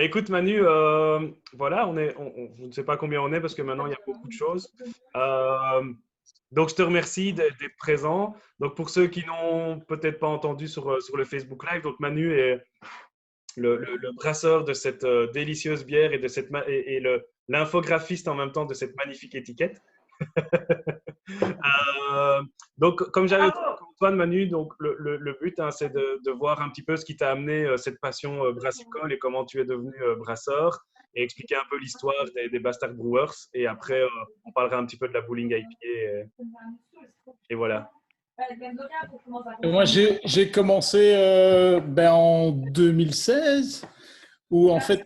Bah écoute Manu, voilà, je ne sais pas combien on est parce que maintenant il y a beaucoup de choses. Euh, donc je te remercie d'être présent. Donc pour ceux qui n'ont peut-être pas entendu sur le Facebook Live, donc Manu est le brasseur de cette délicieuse bière et de l'infographiste en même temps de cette magnifique étiquette. Euh, donc, comme j'avais dit avec Antoine, Manu, donc le but, hein, c'est de voir un petit peu ce qui t'a amené cette passion brassicole et comment tu es devenu brasseur et expliquer un peu l'histoire des Bastard Brewers. Et après, on parlera un petit peu de la Bowling IPA et voilà. Moi, j'ai commencé en 2016, où en fait,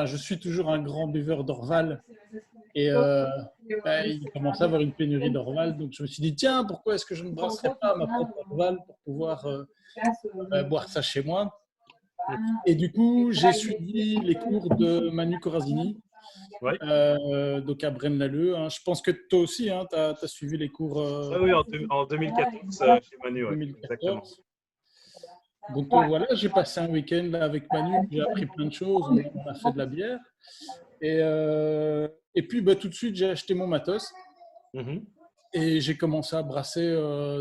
je suis toujours un grand buveur d'Orval. Et il commençait à avoir une pénurie d'Orval. Donc, je me suis dit, tiens, pourquoi est-ce que je ne brasserais pas ma propre Orval pour pouvoir boire ça chez moi? Et du coup, j'ai suivi les cours de Manu Corazini, Ouais. donc à Braine-l'Alleud. Hein. Je pense que toi aussi, hein, tu as suivi les cours Oui, oui, en 2014 chez Manu, ouais, exactement. 2014. Donc voilà, j'ai passé un week-end là, avec Manu, j'ai appris plein de choses, on a fait de la bière. Et puis tout de suite, j'ai acheté mon matos Mhm. et j'ai commencé à brasser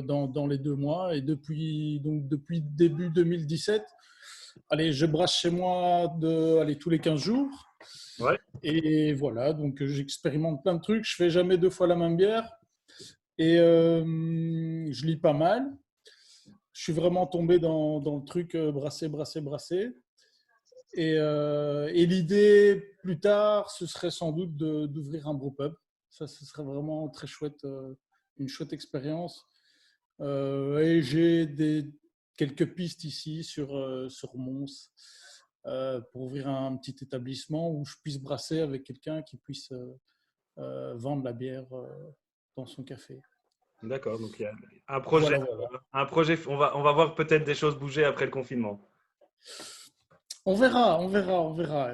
dans les 2 mois. Et depuis début 2017, allez, je brasse chez moi tous les 15 jours. Ouais, Et voilà, donc j'expérimente plein de trucs. Je fais jamais 2 fois la même bière. Et je lis pas mal. Je suis vraiment tombé dans le truc brasser, brasser, brasser. Et l'idée plus tard, ce serait sans doute d'ouvrir un brewpub. Ça, ce serait vraiment très chouette, une chouette expérience. Et j'ai quelques pistes ici sur Mons pour ouvrir un petit établissement où je puisse brasser avec quelqu'un qui puisse vendre la bière dans son café. d'accord. Donc il y a Voilà, voilà. un projet. On va voir peut-être des choses bouger après le confinement. On verra, on verra, on verra.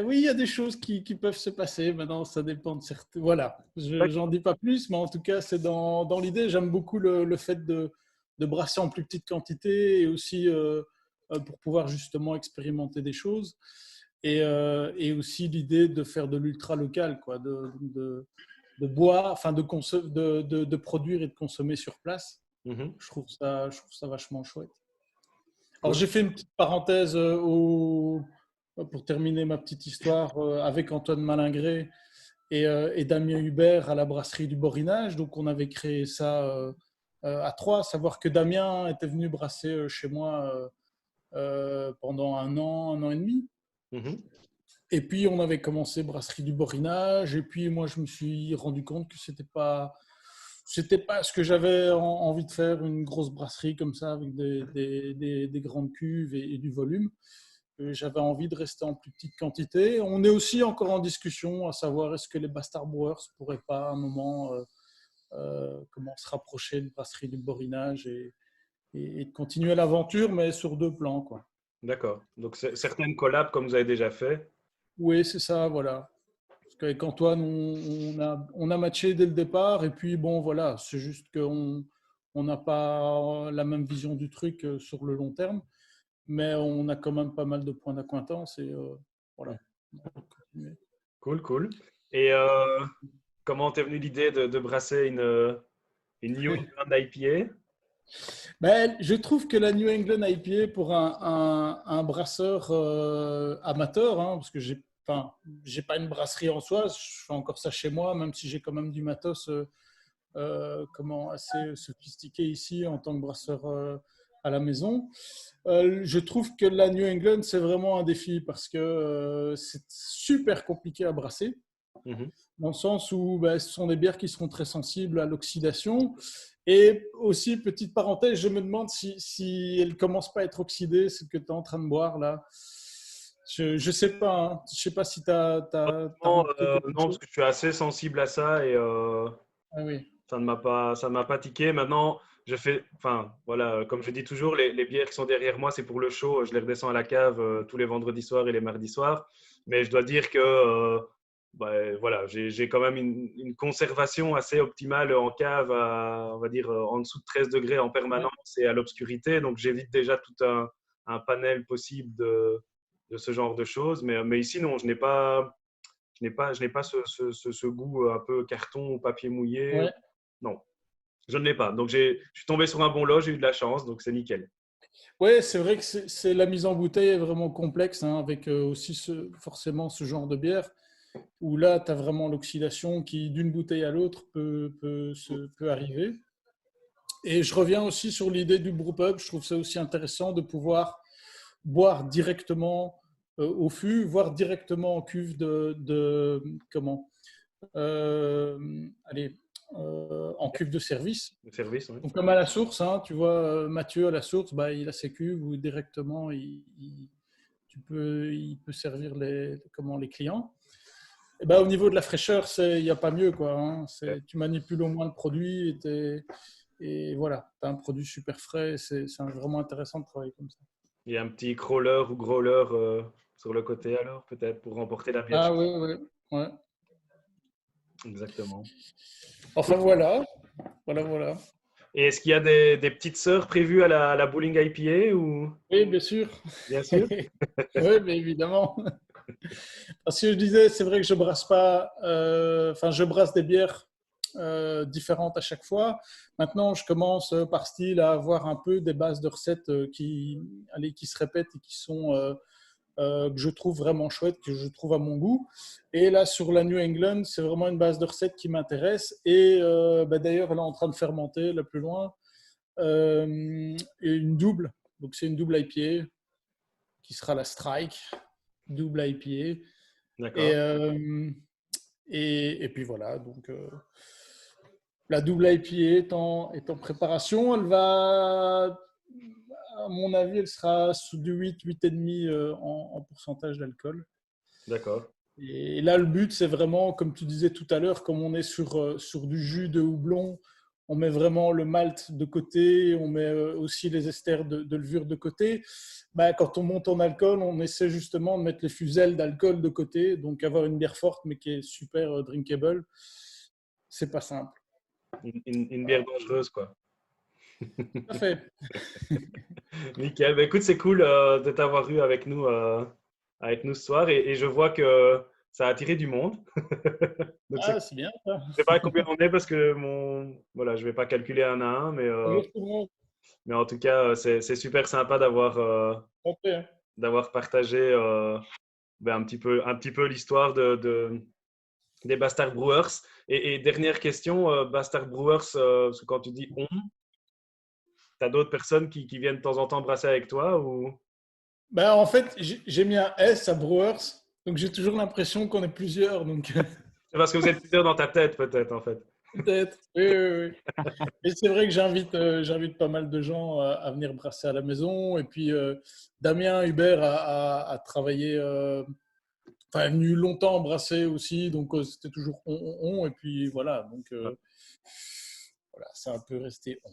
Oui, il y a des choses qui peuvent se passer. Maintenant, ça dépend de certains. Voilà, j'en dis pas plus, mais en tout cas, c'est dans l'idée. J'aime beaucoup le fait de brasser en plus petite quantité et aussi pour pouvoir justement expérimenter des choses. Et aussi l'idée de faire de l'ultra local, quoi, de boire, enfin de produire et de consommer sur place. Mhm. Je trouve ça vachement chouette. Alors, Cool. j'ai fait une petite parenthèse pour terminer ma petite histoire avec Antoine Malingré et Damien Hubert à la brasserie du Borinage. Donc, on avait créé ça à trois. Savoir que Damien était venu brasser chez moi pendant un an et demi. Mhm. Et puis, on avait commencé brasserie du Borinage. Et puis, moi, je me suis rendu compte que c'était pas ce que j'avais envie de faire, une grosse brasserie comme ça, avec des grandes cuves et du volume. J'avais envie de rester en plus petite quantité. On est aussi encore en discussion à savoir est-ce que les Bastard Brewers ne pourraient pas à un moment comment se rapprocher de brasserie du Borinage et de continuer l'aventure, mais sur 2 plans, quoi. D'accord. Donc certaines collabs comme vous avez déjà fait. Oui, c'est ça, voilà. Parce qu'avec Antoine, on a matché dès le départ. Et puis, bon, voilà, c'est juste qu'on n'a pas la même vision du truc sur le long terme. Mais on a quand même pas mal de points d'acquaintance. Et voilà. On va continuer. Cool, cool. Et comment t'es venue l'idée de brasser une New England IPA? Ben, je trouve que la New England IPA, pour un brasseur amateur, hein, parce que j'ai pas une brasserie en soi, je fais encore ça chez moi, même si j'ai quand même du matos assez sophistiqué ici en tant que brasseur à la maison. Je trouve que la New England, c'est vraiment un défi parce que c'est super compliqué à brasser, Mhm. dans le sens où ce sont des bières qui seront très sensibles à l'oxydation. Et aussi, petite parenthèse, je me demande si elles ne commencent pas à être oxydées, ce que tu es en train de boire là. Je ne sais pas. Hein. Je ne sais pas si tu as Non, remarqué quelque non, parce chose. que je suis assez sensible à ça et Ah oui. ça ne m'a pas tiqué. Maintenant, enfin, voilà, comme je dis toujours, les bières qui sont derrière moi, c'est pour le show. Je les redescends à la cave tous les vendredis soirs et les mardis soirs. Mais je dois dire que, voilà, j'ai quand même une conservation assez optimale en cave, on va dire, en dessous de 13 degrés en Ouais. permanence et à l'obscurité. Donc, j'évite déjà un panel possible de ce genre de choses. Mais ici, non, je n'ai pas ce goût un peu carton ou papier mouillé. Ouais. Non, je ne l'ai pas. Donc, je suis tombé sur un bon lot, j'ai eu de la chance, donc c'est nickel. Ouais, c'est vrai que la mise en bouteille est vraiment complexe, hein, avec aussi forcément ce genre de bière, où là, tu as vraiment l'oxydation qui, d'une bouteille à l'autre, peut arriver. Et je reviens aussi sur l'idée du brewpub. Je trouve ça aussi intéressant de pouvoir boire directement au fût, voire directement en cuve comment allez, en cuve de service. Le service, oui. Donc, comme à la source, hein, tu vois, Mathieu à la source, bah, il a ses cuves où directement il peut servir les clients. Et bah, au niveau de la fraîcheur, il n'y a pas mieux, quoi, hein. Tu manipules au moins le produit et voilà, tu as un produit super frais. C'est vraiment intéressant de travailler comme ça. Il y a un petit crawler ou growler sur le côté alors, peut-être, pour remporter la bière. Ah oui, oui, ouais. Exactement. Enfin voilà, voilà, voilà. Et est-ce qu'il y a des petites sœurs prévues à la Bowling IPA ou Oui, bien sûr. bien sûr? Oui, mais évidemment. Parce que je disais, c'est vrai que je brasse pas, enfin, je brasse des bières différentes à chaque fois. Maintenant, je commence par style à avoir un peu des bases de recettes qui se répètent et qui sont que je trouve vraiment chouettes, que je trouve à mon goût. Et là, sur la New England, c'est vraiment une base de recettes qui m'intéresse. Et bah, d'ailleurs, elle est en train de fermenter là plus loin. Et une double, donc c'est une double IPA qui sera la Strike, double IPA. Et, D'accord. et puis voilà, donc la double IPA est en préparation. Elle va, à mon avis, elle sera sous du 8, 8,5 en pourcentage d'alcool. D'accord. Et là, le but, c'est vraiment, comme tu disais tout à l'heure, comme on est sur du jus de houblon, on met vraiment le malt de côté, on met aussi les esters de levure de côté. Bah, quand on monte en alcool, on essaie justement de mettre les fusels d'alcool de côté, donc avoir une bière forte mais qui est super drinkable. C'est pas simple. Une bière dangereuse, quoi. Tout à fait. Nickel. Bah, écoute, c'est cool de t'avoir eu avec nous ce soir et je vois que ça a attiré du monde. Donc, Ah, c'est bien ça. je sais pas combien on est parce que voilà, je vais pas calculer un à un, Bonjour tout le monde. mais en tout cas, c'est super sympa Ok. d'avoir partagé ben, un petit peu l'histoire des Bastard Brewers. Et dernière question, Bastard Brewers, parce que quand tu dis on, tu as d'autres personnes qui viennent de temps en temps brasser avec toi ou Bah, en fait, j'ai mis un S à Brewers, donc j'ai toujours l'impression qu'on est plusieurs. Donc c'est parce que vous êtes plusieurs dans ta tête peut-être en fait. peut-être. Oui, oui, oui. Et c'est vrai que j'invite pas mal de gens à venir brasser à la maison. Et puis, Damien Hubert a travaillé, enfin, est venu longtemps brasser aussi. Donc, c'était toujours on. Et puis, voilà. Donc, voilà, c'est un peu resté on.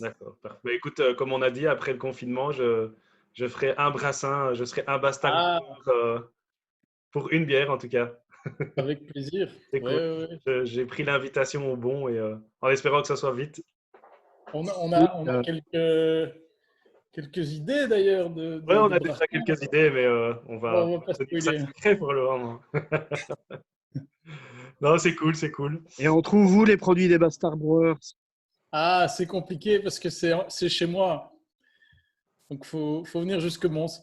D'accord. Parfait. Bah, écoute, comme on a dit, après le confinement, je ferai un brassin, je serai un bastard Ah, pour une bière en tout cas. avec plaisir. C'est Ouais, cool. ouais, ouais. J'ai pris l'invitation au bon et en espérant que ça soit vite. On a quelques idées d'ailleurs Ouais, on de a déjà brassement. quelques idées, mais Bon, on on va va pas tenir ça spoiler. secret pour le moment. Non, c'est cool, c'est cool. Et on trouve où les produits des Bastard Brewers? Ah, c'est compliqué parce que c'est chez moi. Donc, faut venir jusque Mons.